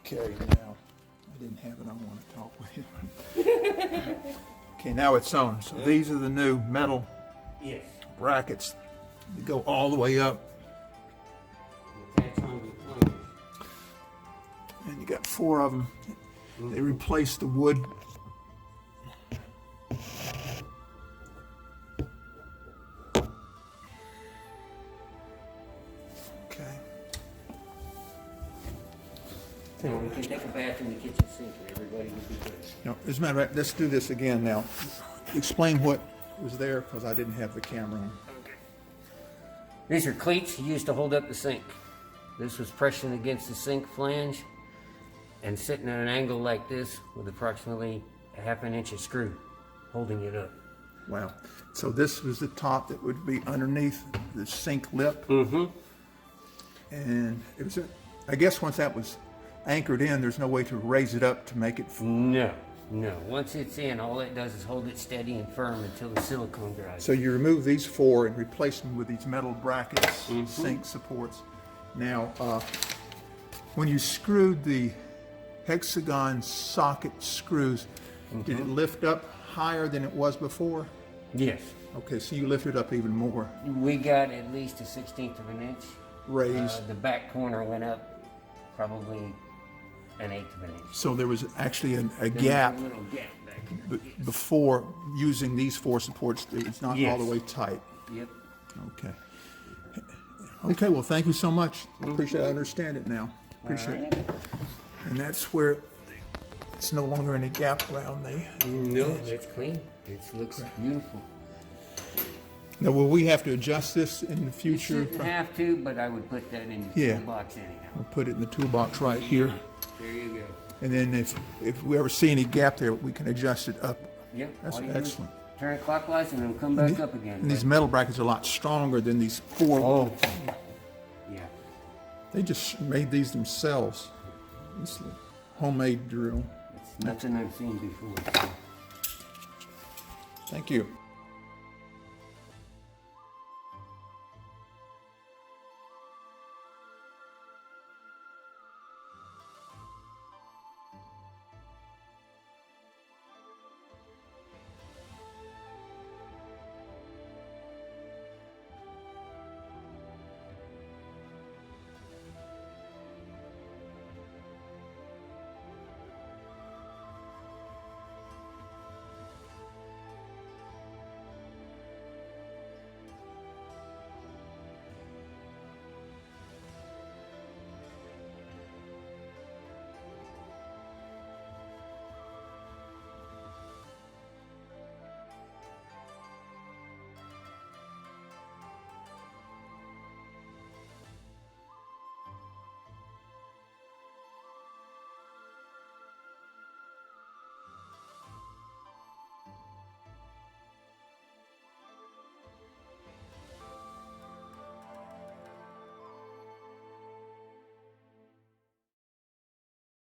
Okay, now, I didn't have it, I want to talk with you. Okay, now it's on. So these are the new metal Yes. brackets. They go all the way up, Attach on the plunge. and you got 4 of them. They replace the wood. Okay. So we can take a bath in the kitchen sink and everybody will be good. No, as a matter of fact, let's do this again now. Explain what was there, because I didn't have the camera on. These are cleats used to hold up the sink. This was pressing against the sink flange and sitting at an angle like this with approximately a ½ inch of screw holding it up. Wow. So this was the top that would be underneath the sink lip. Mm-hmm. And it was, I guess once that was anchored in, there's no way to raise it up to make it. No. Once it's in, all it does is hold it steady and firm until the silicone dries. So you remove these 4 and replace them with these metal brackets, sink supports. Now, when you screwed the hexagon socket screws, did it lift up higher than it was before? Yes. Okay, so you lifted up even more. We got at least a 1/16 of an inch. Raised. The back corner went up probably an 1/8 of an inch. So there was actually a There gap was a little gap back there. before using these 4 supports. It's not all Yes. the way tight. Yep. Okay. Okay, well, thank you so much. Appreciate it. I understand it now. Appreciate it. And that's where it's no longer any gap around the... No, it's clean. It looks beautiful. Now, will we have to adjust this in the You future? shouldn't have to, but I would put that in the Yeah. toolbox anyhow. We'll put it in the toolbox right here. There you go. And then if we ever see any gap there, we can adjust it up. Yep. That's all you do is excellent. turn it clockwise and it'll come back up again. And these metal brackets are a lot stronger than these 4. Oh. Yeah. They just made these themselves. This homemade drill. It's nothing I've seen before. Thank you.